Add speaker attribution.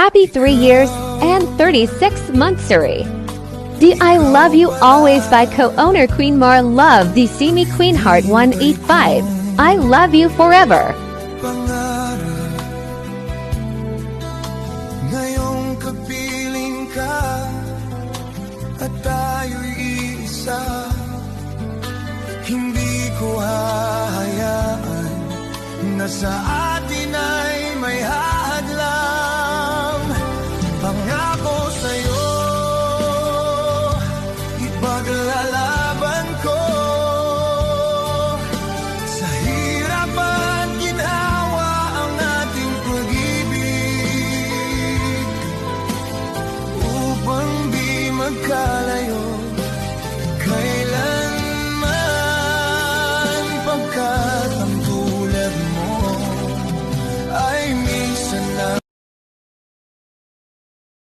Speaker 1: Happy 3 years and 36 months, Suri. The I Love You Always by co-owner Queen Mar Love the Simi Queen Heart 185. I love you forever.
Speaker 2: Pangarap, ngayong kapiling ka at tayo'y isa. Hindi ko hahayaan na sa atin ay may